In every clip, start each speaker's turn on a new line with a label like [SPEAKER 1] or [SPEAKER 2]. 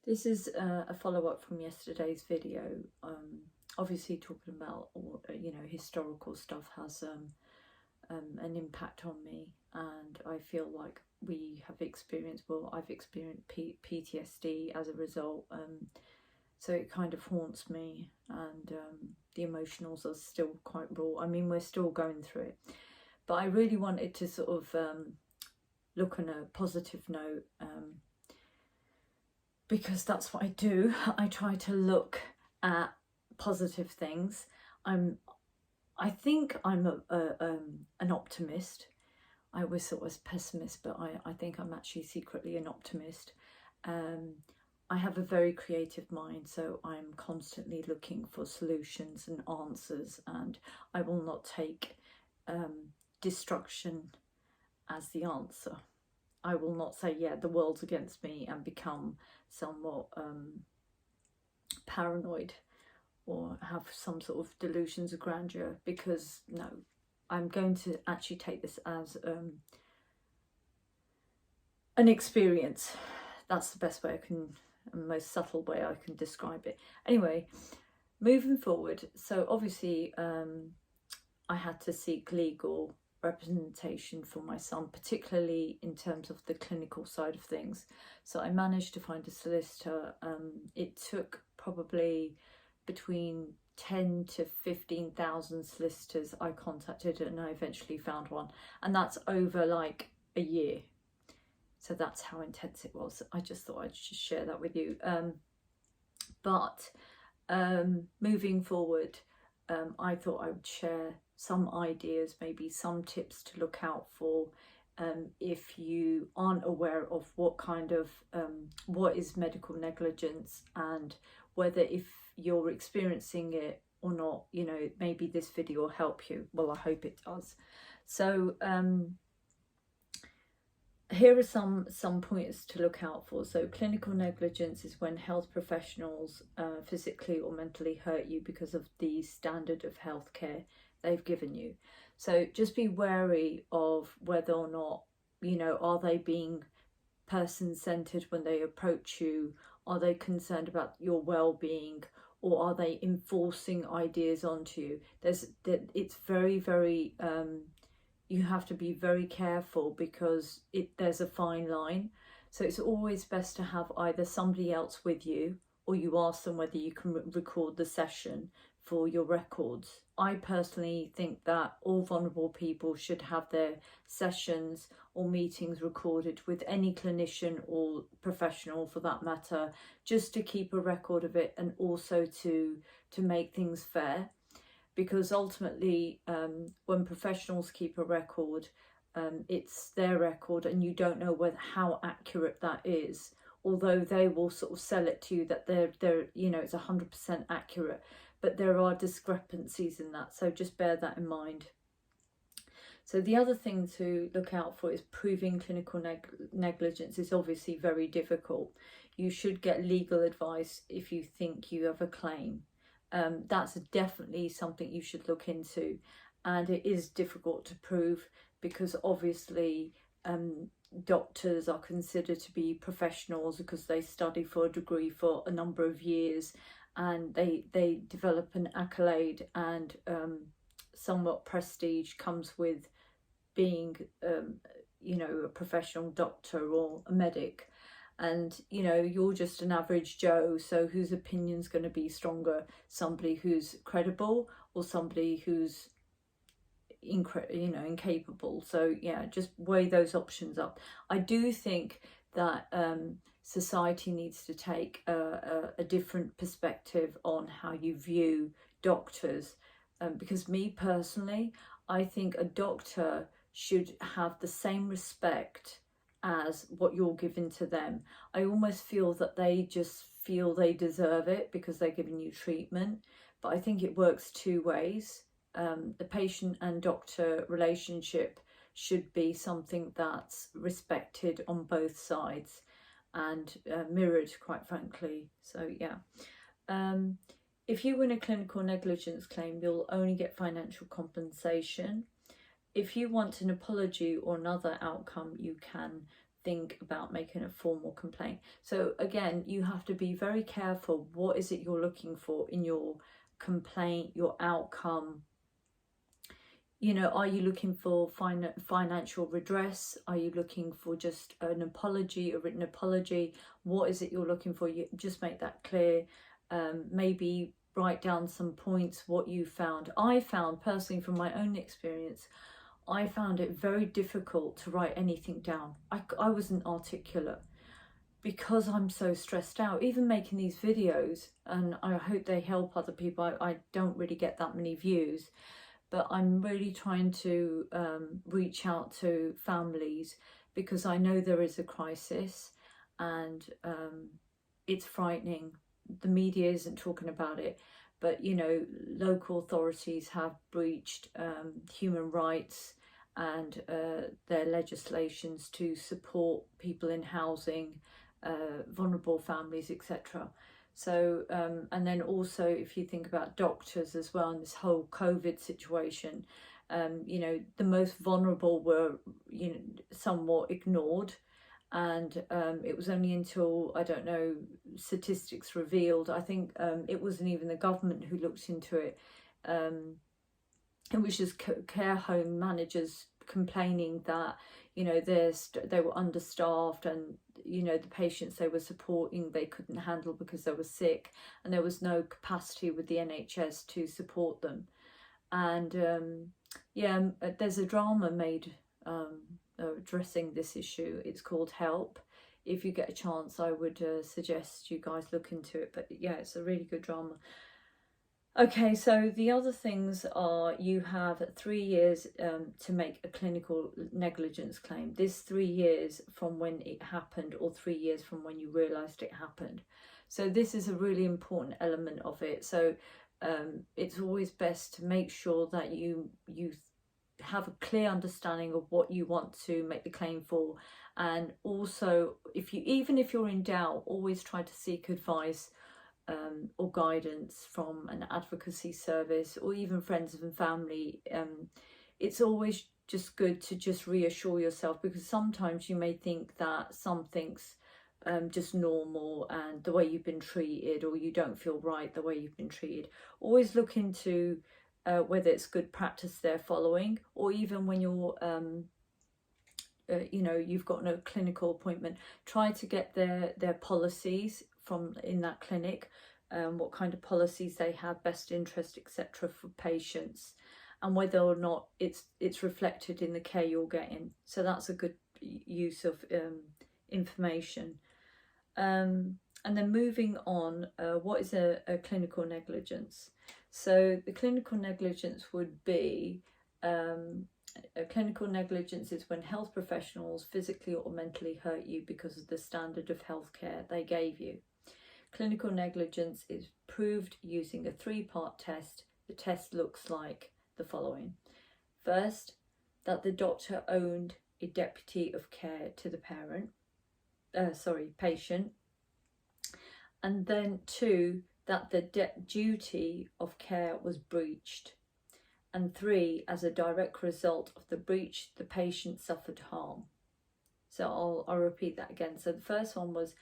[SPEAKER 1] This is a follow-up from yesterday's video. Obviously talking about, historical stuff has an impact on me, and I feel like I've experienced PTSD as a result. So it kind of haunts me, and the emotionals are still quite raw. I mean, we're still going through it, but I really wanted to sort of look on a positive note, because that's what I do. I try to look at positive things. I think I'm an optimist. I was sort of pessimist, but I think I'm actually secretly an optimist. I have a very creative mind, so I'm constantly looking for solutions and answers, and I will not take destruction as the answer. I will not say, yeah, the world's against me, and become somewhat paranoid or have some sort of delusions of grandeur, because no, I'm going to actually take this as an experience. That's the best way I can, and most subtle way I can describe it. Anyway, moving forward, so obviously I had to seek legal representation for my son, particularly in terms of the clinical side of things. So I managed to find a solicitor. It took probably between 10 to 15,000 solicitors I contacted, and I eventually found one, and that's over like a year. So that's how intense it was. I just thought I'd just share that with you. But moving forward, I thought I would share some ideas, maybe some tips to look out for if you aren't aware of what is medical negligence, and whether if you're experiencing it or not, maybe this video will help you. Well, I hope it does. So here are some pointers to look out for. So clinical negligence is when health professionals physically or mentally hurt you because of the standard of healthcare they've given you. So just be wary of whether or not, are they being person-centered when they approach you? Are they concerned about your well-being, or are they enforcing ideas onto you? It's very, very you have to be very careful, because there's a fine line. So it's always best to have either somebody else with you, or you ask them whether you can record the session for your records. I personally think that all vulnerable people should have their sessions or meetings recorded with any clinician or professional for that matter, just to keep a record of it, and also to make things fair. Because ultimately, when professionals keep a record, it's their record, and you don't know how accurate that is. Although they will sort of sell it to you that they're it's 100% accurate, but there are discrepancies in that. So just bear that in mind. So the other thing to look out for is proving clinical negligence is obviously very difficult. You should get legal advice if you think you have a claim. That's definitely something you should look into, and it is difficult to prove, because obviously doctors are considered to be professionals because they study for a degree for a number of years, and they develop an accolade, and somewhat prestige comes with being a professional doctor or a medic. And you're just an average Joe, so whose opinion's going to be stronger? Somebody who's credible, or somebody who's incapable? So yeah, just weigh those options up. I do think that society needs to take a different perspective on how you view doctors, because me personally, I think a doctor should have the same respect as what you're giving to them. I almost feel that they just feel they deserve it because they're giving you treatment, but I think it works two ways. The patient and doctor relationship should be something that's respected on both sides, and mirrored, quite frankly. So yeah, if you win a clinical negligence claim, you'll only get financial compensation. If you want an apology or another outcome, you can think about making a formal complaint. So again, you have to be very careful. What is it you're looking for in your complaint, your outcome? You know, are you looking for financial redress? Are you looking for just an apology, a written apology? What is it you're looking for? You just make that clear. Maybe write down some points, what you found. I found personally, from my own experience, I found it very difficult to write anything down. I wasn't articulate because I'm so stressed out. Even making these videos, and I hope they help other people. I don't really get that many views, but I'm really trying to reach out to families because I know there is a crisis, and it's frightening. The media isn't talking about it, but you know, local authorities have breached human rights and their legislations to support people in housing, vulnerable families, etc. So and then also, if you think about doctors as well in this whole COVID situation, you know, the most vulnerable were, you know, somewhat ignored. And it was only until, I don't know, statistics revealed, I think it wasn't even the government who looked into it. It was just care home managers complaining that, you know, they were understaffed, and you know, the patients they were supporting they couldn't handle because they were sick, and there was no capacity with the NHS to support them. And yeah, there's a drama made addressing this issue. It's called Help. If you get a chance, I would suggest you guys look into it. But yeah, it's a really good drama. Okay, so the other things are, you have 3 years to make a clinical negligence claim. This 3 years from when it happened, or 3 years from when you realised it happened. So this is a really important element of it. So it's always best to make sure that you have a clear understanding of what you want to make the claim for. And also, even if you're in doubt, always try to seek advice or guidance from an advocacy service, or even friends and family. It's always just good to just reassure yourself, because sometimes you may think that something's just normal and the way you've been treated, or you don't feel right the way you've been treated. Always look into whether it's good practice they're following, or even when you're you know, you've got a clinical appointment, try to get their policies from in that clinic, what kind of policies they have, best interest, etc. for patients, and whether or not it's reflected in the care you're getting. So that's a good use of information. And then moving on, what is a clinical negligence? So the clinical negligence would be, a clinical negligence is when health professionals physically or mentally hurt you because of the standard of healthcare they gave you. Clinical negligence is proved using a 3-part test. The test looks like the following. First, that the doctor owed a deputy of care to the patient. And then 2, that the duty of care was breached. And 3, as a direct result of the breach, the patient suffered harm. So I'll repeat that again. So the first one was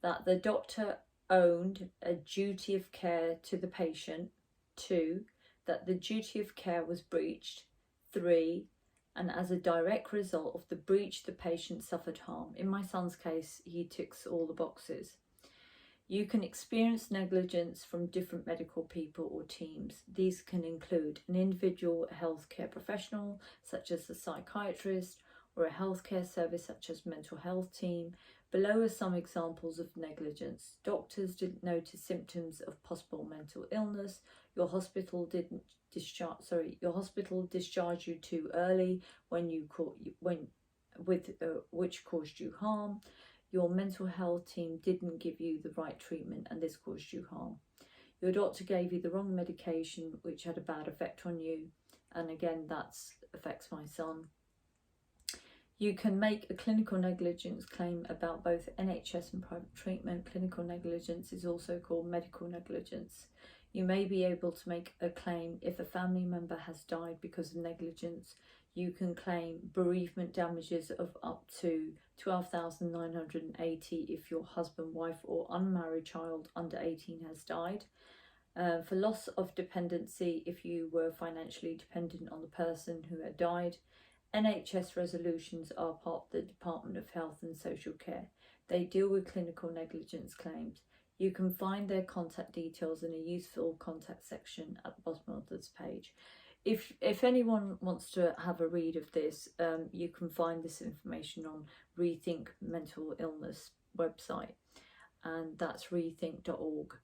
[SPEAKER 1] that the doctor owed a duty of care to the patient. 2, that the duty of care was breached. 3, and as a direct result of the breach, the patient suffered harm. In my son's case, he ticks all the boxes. You can experience negligence from different medical people or teams. These can include an individual healthcare professional, such as a psychiatrist, or a healthcare service, such as mental health team. Below are some examples of negligence. Doctors didn't notice symptoms of possible mental illness. Your hospital discharged you too early which caused you harm. Your mental health team didn't give you the right treatment, and this caused you harm. Your doctor gave you the wrong medication, which had a bad effect on you, and again, that affects my son. You can make a clinical negligence claim about both NHS and private treatment. Clinical negligence is also called medical negligence. You may be able to make a claim if a family member has died because of negligence. you can claim bereavement damages of up to 12,980 if your husband, wife or unmarried child under 18 has died. For loss of dependency if you were financially dependent on the person who had died. NHS resolutions are part of the Department of Health and Social Care. They deal with clinical negligence claims. You can find their contact details in a useful contact section at the bottom of this page. If anyone wants to have a read of this, you can find this information on Rethink Mental Illness website, and that's rethink.org.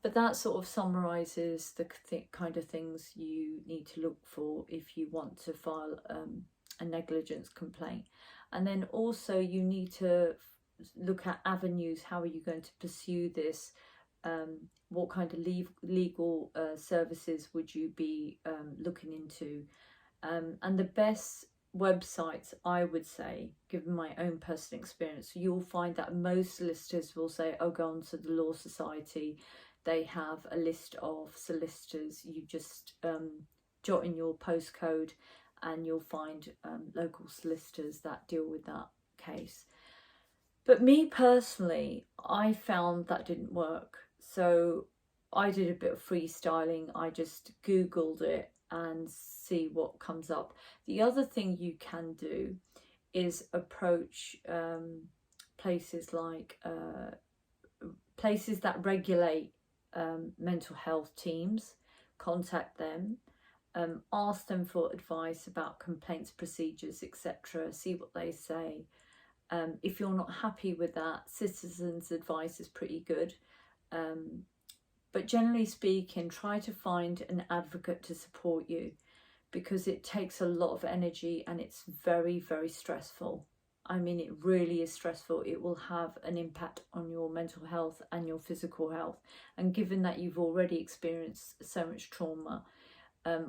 [SPEAKER 1] But that sort of summarises the kind of things you need to look for if you want to file a negligence complaint. And then also you need to look at avenues. How are you going to pursue this? What kind of legal services would you be looking into? And the best websites, I would say, given my own personal experience, you'll find that most solicitors will say, oh, go on to the Law Society. They have a list of solicitors. You just jot in your postcode and you'll find local solicitors that deal with that case. But me personally, I found that didn't work. So I did a bit of freestyling. I just Googled it and see what comes up. The other thing you can do is approach places like places that regulate mental health teams. Contact them, ask them for advice about complaints procedures, etc. See what they say. If you're not happy with that, citizens' advice is pretty good. But generally speaking, try to find an advocate to support you, because it takes a lot of energy and it's very, very stressful. I mean, it really is stressful. It will have an impact on your mental health and your physical health. And given that you've already experienced so much trauma,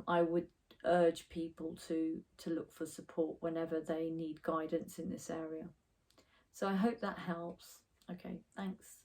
[SPEAKER 1] I would urge people to look for support whenever they need guidance in this area. So I hope that helps. Okay, thanks.